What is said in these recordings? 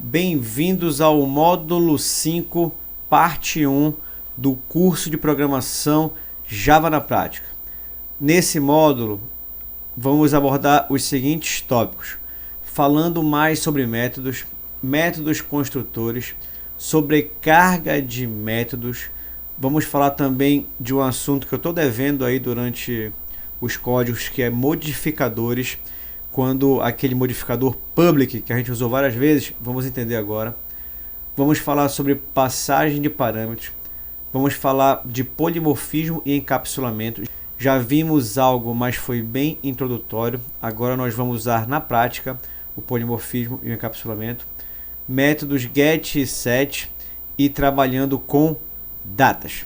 Bem-vindos ao módulo 5, parte 1 do curso de programação Java na Prática. Nesse módulo, vamos abordar os seguintes tópicos, falando mais sobre métodos, métodos construtores, sobrecarga de métodos. Vamos falar também de um assunto que eu estou devendo aí durante os códigos, que é modificadores. Quando aquele modificador public, que a gente usou várias vezes, vamos entender agora. Vamos falar sobre passagem de parâmetros. Vamos falar de polimorfismo e encapsulamento. Já vimos algo, mas foi bem introdutório. Agora nós vamos usar na prática o polimorfismo e o encapsulamento. Métodos get e set e trabalhando com datas.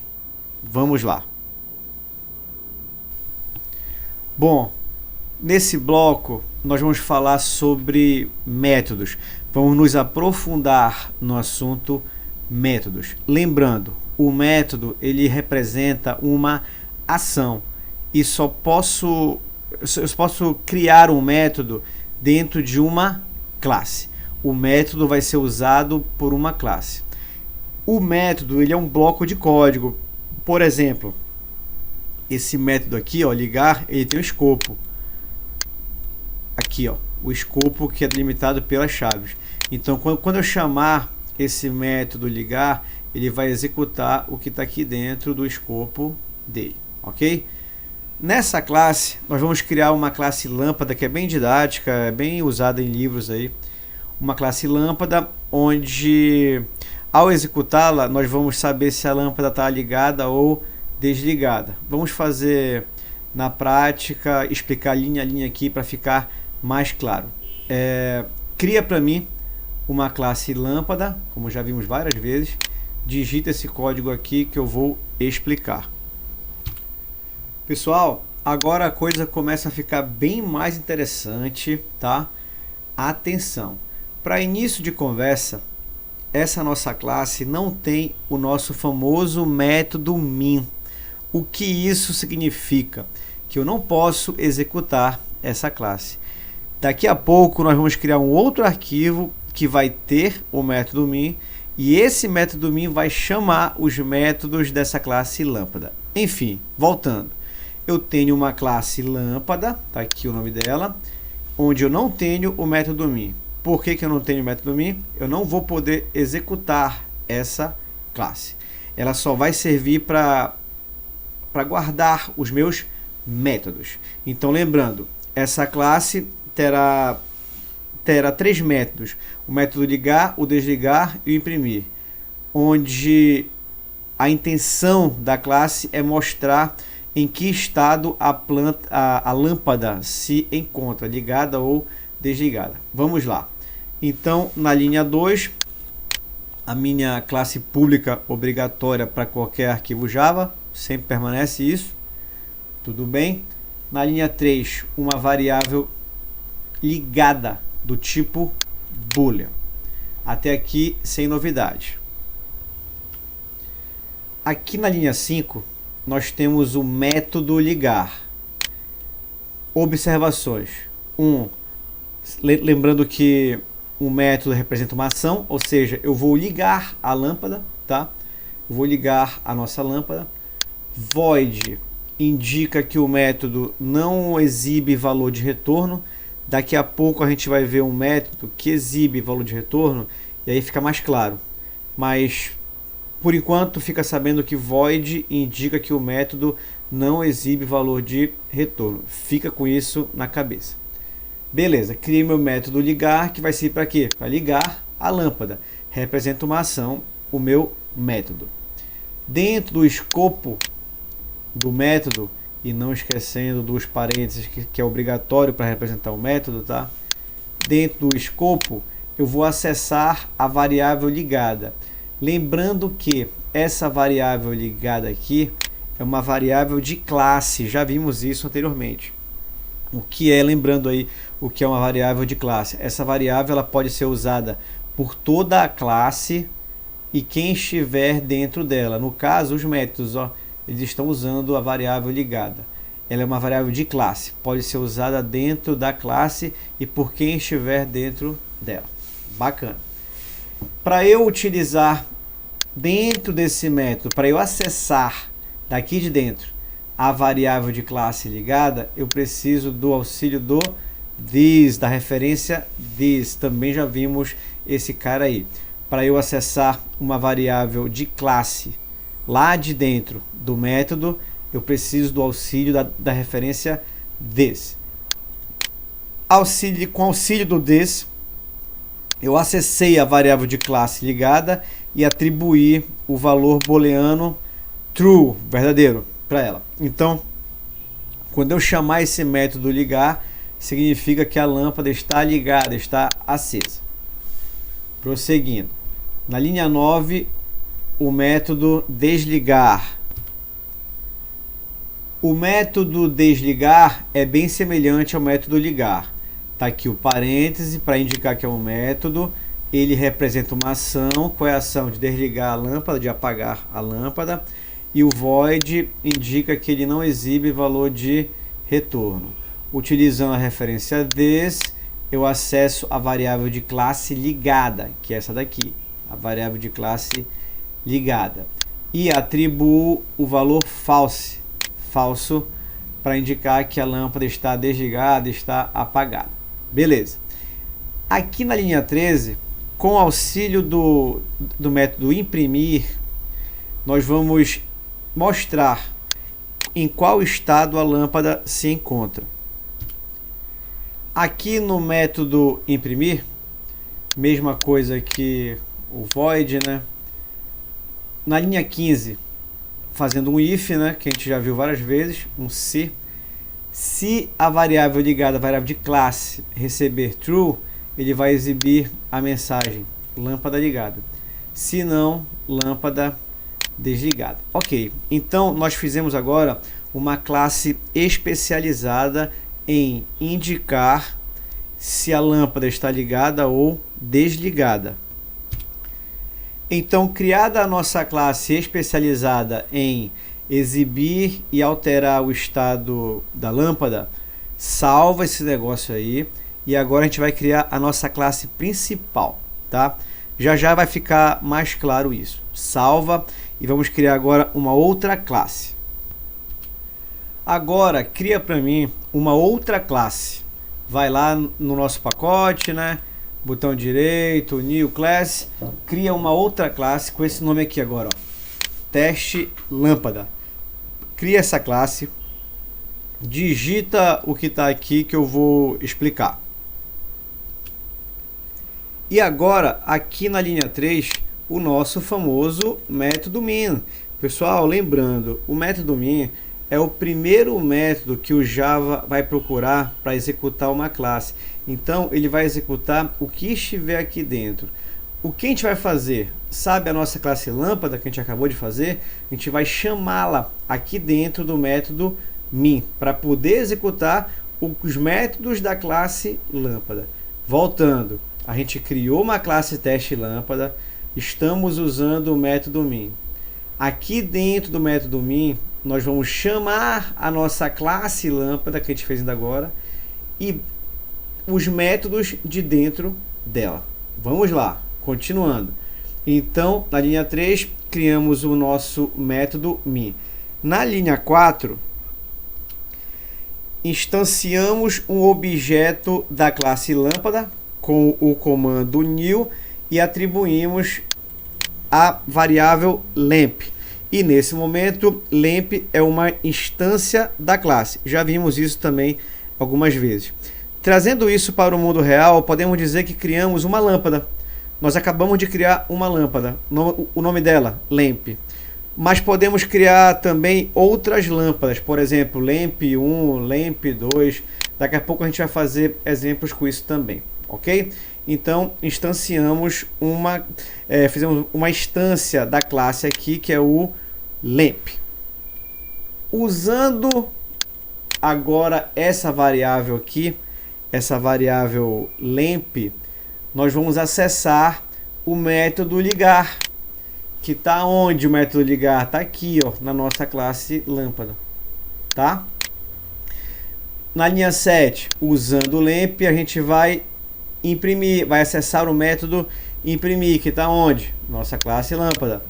Vamos lá. Bom, nesse bloco nós vamos falar sobre métodos. Vamos nos aprofundar no assunto métodos. Lembrando, o método ele representa uma ação e eu posso criar um método dentro de uma classe. O método vai ser usado por uma classe. O método ele é um bloco de código. Por exemplo, esse método aqui, ó, ligar, ele tem um escopo. Aqui, ó, o escopo que é delimitado pelas chaves. Então, quando eu chamar esse método ligar, ele vai executar o que está aqui dentro do escopo dele, ok? Nessa classe, nós vamos criar uma classe lâmpada que é bem didática, é bem usada em livros aí. Uma classe lâmpada, onde ao executá-la, nós vamos saber se a lâmpada está ligada ou desligada. Vamos fazer na prática, explicar linha a linha aqui para ficar mais claro. Cria para mim uma classe lâmpada, como já vimos várias vezes. Digita esse código aqui que eu vou explicar. Pessoal, agora a coisa começa a ficar bem mais interessante, tá? Atenção. Para início de conversa, essa nossa classe não tem o nosso famoso método min. O que isso significa? Que eu não posso executar essa classe. Daqui a pouco nós vamos criar um outro arquivo que vai ter o método min, e esse método min vai chamar os métodos dessa classe lâmpada. Enfim, voltando. Eu tenho uma classe lâmpada, tá aqui o nome dela, onde eu não tenho o método min. Por que eu não tenho o método min? Eu não vou poder executar essa classe. Ela só vai servir para guardar os meus métodos. Então, lembrando, essa classe terá três métodos: o método ligar, o desligar e o imprimir, onde a intenção da classe é mostrar em que estado a lâmpada se encontra, ligada ou desligada. Vamos lá. Então, na linha 2, a minha classe pública obrigatória para qualquer arquivo Java, sempre permanece isso, tudo bem. Na linha 3, uma variável ligada do tipo boolean. Até aqui sem novidade. Aqui na linha 5 nós temos o método ligar. Observações. Lembrando que o método representa uma ação, ou seja, eu vou ligar a lâmpada, tá? Eu vou ligar a nossa lâmpada. Void indica que o método não exibe valor de retorno. Daqui a pouco a gente vai ver um método que exibe valor de retorno e aí fica mais claro. Mas por enquanto fica sabendo que void indica que o método não exibe valor de retorno. Fica com isso na cabeça. Beleza, criei meu método ligar, que vai ser para quê? Para ligar a lâmpada. Representa uma ação, o meu método. Dentro do escopo do método, e não esquecendo dos parênteses que é obrigatório para representar o método, tá? Dentro do escopo, eu vou acessar a variável ligada. Lembrando que essa variável ligada aqui é uma variável de classe, já vimos isso anteriormente. O que é, lembrando aí, o que é uma variável de classe? Essa variável ela pode ser usada por toda a classe e quem estiver dentro dela. No caso, os métodos, ó, eles estão usando a variável ligada. Ela é uma variável de classe, pode ser usada dentro da classe e por quem estiver dentro dela. Bacana. Para eu utilizar dentro desse método, para eu acessar daqui de dentro a variável de classe ligada, eu preciso do auxílio do this, da referência this. Também já vimos esse cara aí. Para eu acessar uma variável de classe lá de dentro do método, eu preciso do auxílio da referência this. Com auxílio do this, eu acessei a variável de classe ligada e atribuí o valor booleano true, verdadeiro, para ela. Então, quando eu chamar esse método ligar, significa que a lâmpada está ligada, está acesa. Prosseguindo. Na linha 9, o método desligar. O método desligar é bem semelhante ao método ligar. Está aqui o parêntese para indicar que é um método. Ele representa uma ação. Qual é a ação? De desligar a lâmpada, de apagar a lâmpada. E o void indica que ele não exibe valor de retorno. Utilizando a referência this, eu acesso a variável de classe ligada, que é essa daqui, a variável de classe ligada. E atribuo o valor false, falso, para indicar que a lâmpada está desligada, está apagada. Beleza. Aqui na linha 13, com auxílio do método imprimir, nós vamos mostrar em qual estado a lâmpada se encontra. Aqui no método imprimir, mesma coisa que o void, né? Na linha 15, fazendo um if, né? Que a gente já viu várias vezes, um se a variável ligada, a variável de classe, receber true, ele vai exibir a mensagem lâmpada ligada. Se não, lâmpada desligada. Ok, então nós fizemos agora uma classe especializada em indicar se a lâmpada está ligada ou desligada. Então, criada a nossa classe especializada em exibir e alterar o estado da lâmpada, salva esse negócio aí e agora a gente vai criar a nossa classe principal, tá? Já já vai ficar mais claro isso. Salva e vamos criar agora uma outra classe. Agora, cria para mim uma outra classe. Vai lá no nosso pacote, né? Botão direito, New Class. Cria uma outra classe com esse nome aqui agora, ó. Teste lâmpada. Cria essa classe. Digita o que está aqui que eu vou explicar. E agora, aqui na linha 3, o nosso famoso método min. Pessoal, lembrando, o método min é o primeiro método que o Java vai procurar para executar uma classe. Então, ele vai executar o que estiver aqui dentro. O que a gente vai fazer? Sabe a nossa classe lâmpada que a gente acabou de fazer? A gente vai chamá-la aqui dentro do método min, para poder executar os métodos da classe lâmpada. Voltando, a gente criou uma classe teste lâmpada, estamos usando o método min. Aqui dentro do método min, nós vamos chamar a nossa classe lâmpada, que a gente fez ainda agora, e os métodos de dentro dela. Vamos lá, continuando. Então, na linha 3, criamos o nosso método min. Na linha 4, instanciamos um objeto da classe lâmpada com o comando new e atribuímos a variável lamp. E nesse momento, lamp é uma instância da classe. Já vimos isso também algumas vezes. Trazendo isso para o mundo real, podemos dizer que criamos uma lâmpada. Nós acabamos de criar uma lâmpada. O nome dela, lamp. Mas podemos criar também outras lâmpadas. Por exemplo, lamp 1, lamp 2. Daqui a pouco a gente vai fazer exemplos com isso também. Ok? Então, fizemos uma instância da classe aqui, que é o lamp. Usando agora essa variável aqui, essa variável lamp, nós vamos acessar o método ligar. Que está onde o método ligar? Está aqui, ó, na nossa classe lâmpada. Tá? Na linha 7, usando o lamp, a gente vai imprimir, vai acessar o método imprimir, que está onde? Nossa classe lâmpada.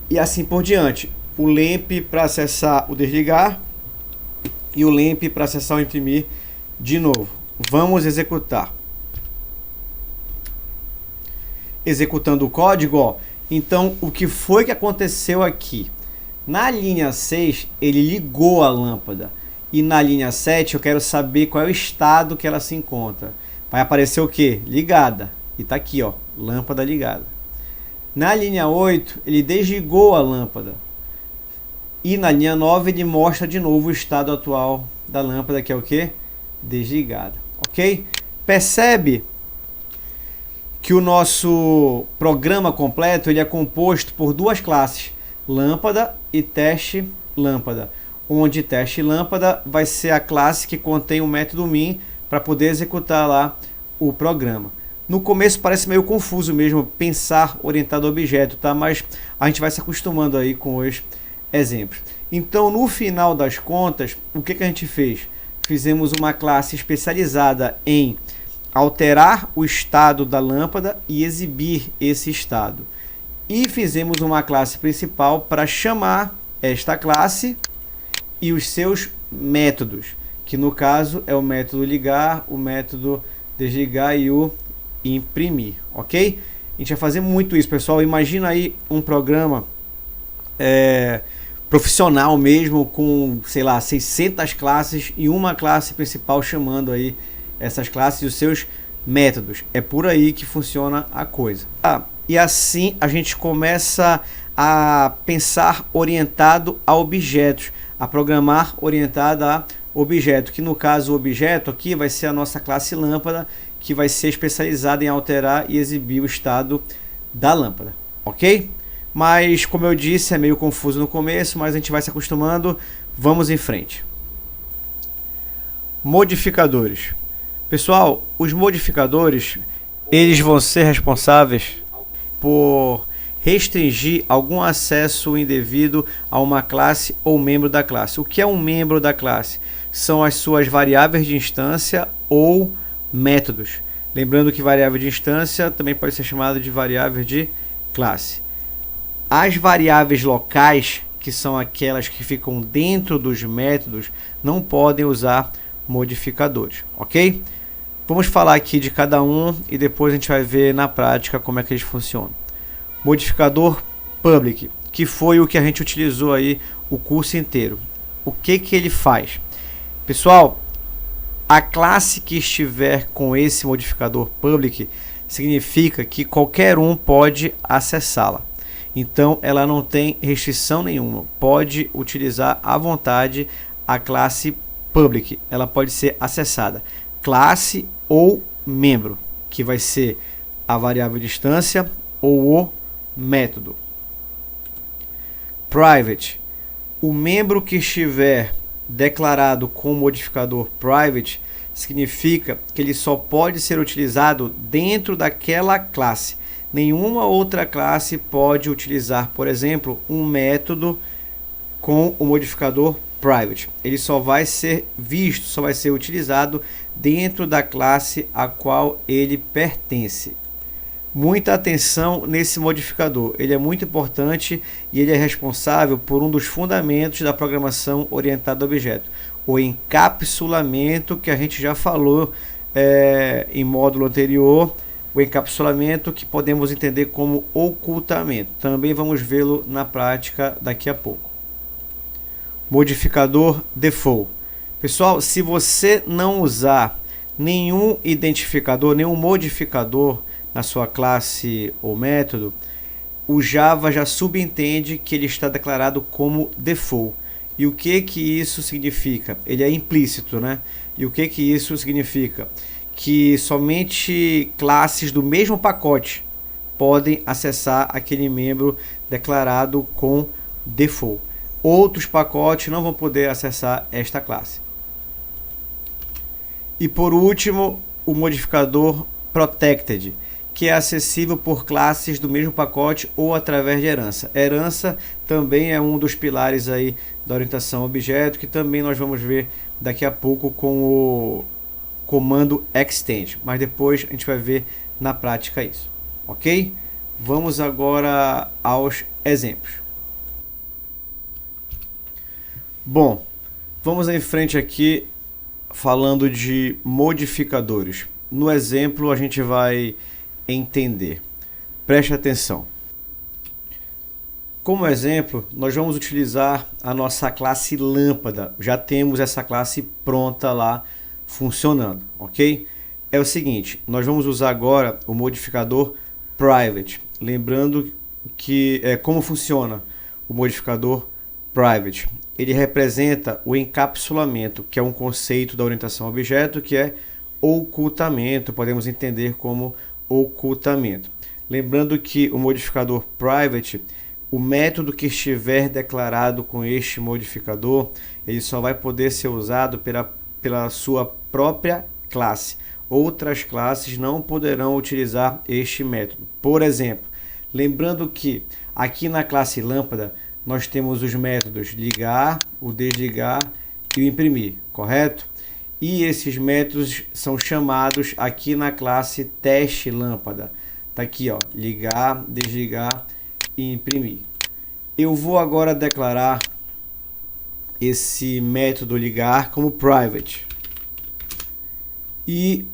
E assim por diante. O lamp para acessar o desligar e o lamp para acessar o imprimir de novo. Vamos executar. Executando o código, ó. Então, o que foi que aconteceu aqui? Na linha 6, ele ligou a lâmpada. E na linha 7, eu quero saber qual é o estado que ela se encontra. Vai aparecer o quê? Ligada. E tá aqui, ó, lâmpada ligada. Na linha 8, ele desligou a lâmpada. E na linha 9, ele mostra de novo o estado atual da lâmpada, que é o quê? Desligada. Ok? Percebe que o nosso programa completo ele é composto por duas classes, lâmpada e teste lâmpada, onde teste lâmpada vai ser a classe que contém o método min para poder executar lá o programa. No começo parece meio confuso mesmo pensar orientado a objeto, tá? Mas a gente vai se acostumando aí com os exemplos. Então, no final das contas, o que a gente fez? Fizemos uma classe especializada em alterar o estado da lâmpada e exibir esse estado. E fizemos uma classe principal para chamar esta classe e os seus métodos, que no caso é o método ligar, o método desligar e o imprimir, ok? A gente vai fazer muito isso, pessoal. Imagina aí um programa profissional mesmo, com, sei lá, 600 classes e uma classe principal chamando aí essas classes e os seus métodos. É por aí que funciona a coisa. E assim a gente começa a pensar orientado a objetos, a programar orientado a objeto, que no caso o objeto aqui vai ser a nossa classe lâmpada, que vai ser especializada em alterar e exibir o estado da lâmpada, ok? Mas como eu disse, é meio confuso no começo, mas a gente vai se acostumando. Vamos em frente. Modificadores. Pessoal, os modificadores, eles vão ser responsáveis por restringir algum acesso indevido a uma classe ou membro da classe. O que é um membro da classe? São as suas variáveis de instância ou métodos. Lembrando que variável de instância também pode ser chamada de variável de classe. As variáveis locais, que são aquelas que ficam dentro dos métodos, não podem usar modificadores, ok? Vamos falar aqui de cada um e depois a gente vai ver na prática como é que eles funcionam. Modificador public, que foi o que a gente utilizou aí o curso inteiro. O que ele faz? Pessoal, a classe que estiver com esse modificador public significa que qualquer um pode acessá-la. Então ela não tem restrição nenhuma, pode utilizar à vontade a classe public, ela pode ser acessada, classe ou membro, que vai ser a variável de instância ou o método. Private, o membro que estiver declarado com o modificador private significa que ele só pode ser utilizado dentro daquela classe. Nenhuma outra classe pode utilizar, por exemplo, um método com o modificador private. Ele só vai ser visto, só vai ser utilizado dentro da classe a qual ele pertence. Muita atenção nesse modificador, ele é muito importante e ele é responsável por um dos fundamentos da programação orientada a objeto, o encapsulamento, que a gente já falou em módulo anterior, o encapsulamento que podemos entender como ocultamento. Também vamos vê-lo na prática daqui a pouco. Modificador default. Pessoal, se você não usar nenhum identificador, nenhum modificador na sua classe ou método, o Java já subentende que ele está declarado como default. E o que isso significa? Ele é implícito, né? E o que isso significa? Que somente classes do mesmo pacote podem acessar aquele membro declarado com default. Outros pacotes não vão poder acessar esta classe. E por último, o modificador protected, que é acessível por classes do mesmo pacote ou através de herança. Herança também é um dos pilares aí da orientação a objeto, que também nós vamos ver daqui a pouco com o comando extend, mas depois a gente vai ver na prática isso. ok? Vamos agora aos exemplos. Bom, vamos em frente aqui falando de modificadores. No exemplo a gente vai entender. Preste atenção. Como exemplo, nós vamos utilizar a nossa classe lâmpada. Já temos essa classe pronta lá funcionando, ok? É o seguinte, nós vamos usar agora o modificador private. Lembrando que como funciona o modificador private. Ele representa o encapsulamento, que é um conceito da orientação a objeto, que é ocultamento, podemos entender como ocultamento. Lembrando que o modificador private, o método que estiver declarado com este modificador, ele só vai poder ser usado pela sua própria classe. Outras classes não poderão utilizar este método. Por exemplo, lembrando que aqui na classe lâmpada nós temos os métodos ligar, o desligar e o imprimir, correto? E esses métodos são chamados aqui na classe teste lâmpada. Tá aqui, ó, ligar, desligar e imprimir. Eu vou agora declarar esse método ligar como private. E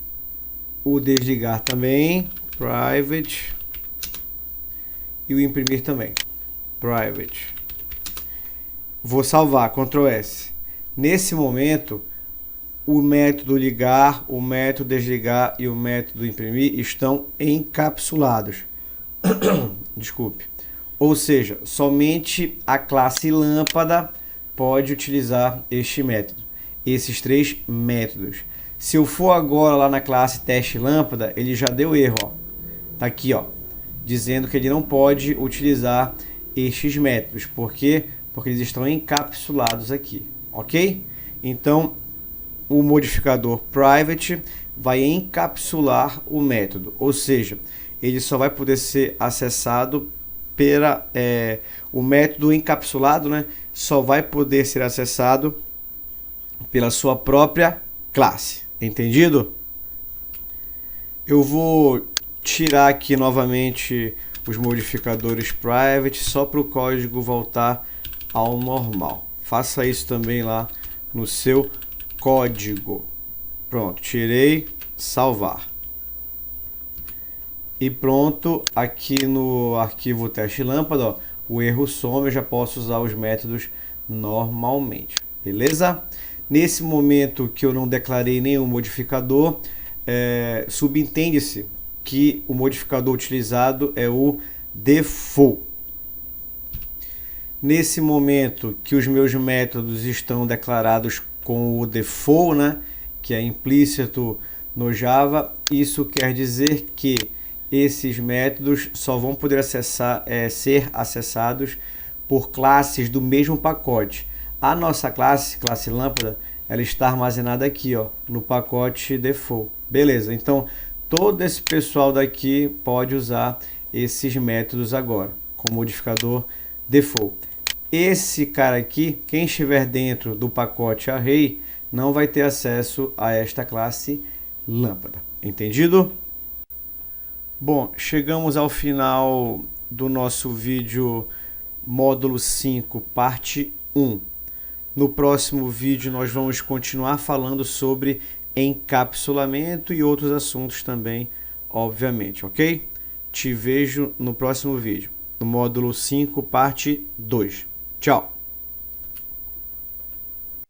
o desligar também, private. E o imprimir também, private. Vou salvar, Ctrl S. Nesse momento, o método ligar, o método desligar e o método imprimir estão encapsulados. Desculpe. Ou seja, somente a classe lâmpada pode utilizar este método. Esses três métodos. Se eu for agora lá na classe teste lâmpada, ele já deu erro, ó. Tá aqui, ó, dizendo que ele não pode utilizar estes métodos. Por quê? Porque eles estão encapsulados aqui, ok? Então, o modificador private vai encapsular o método, ou seja, ele só vai poder ser acessado o método encapsulado, né? Só vai poder ser acessado pela sua própria classe, entendido? Eu vou tirar aqui novamente os modificadores private só para o código voltar ao normal. Faça isso também lá no seu código. Pronto, tirei, salvar. E pronto, aqui no arquivo teste lâmpada, ó, o erro some, eu já posso usar os métodos normalmente, beleza? Nesse momento que eu não declarei nenhum modificador, subentende-se que o modificador utilizado é o default. Nesse momento que os meus métodos estão declarados com o default, né, que é implícito no Java, isso quer dizer que esses métodos só vão poder ser acessados por classes do mesmo pacote. A nossa classe lâmpada, ela está armazenada aqui, ó, no pacote default. Beleza, então todo esse pessoal daqui pode usar esses métodos agora, com o modificador default. Esse cara aqui, quem estiver dentro do pacote array, não vai ter acesso a esta classe lâmpada. Entendido? Bom, chegamos ao final do nosso vídeo módulo 5, parte 1. No próximo vídeo nós vamos continuar falando sobre encapsulamento e outros assuntos também, obviamente, ok? Te vejo no próximo vídeo, no módulo 5, parte 2. Tchau!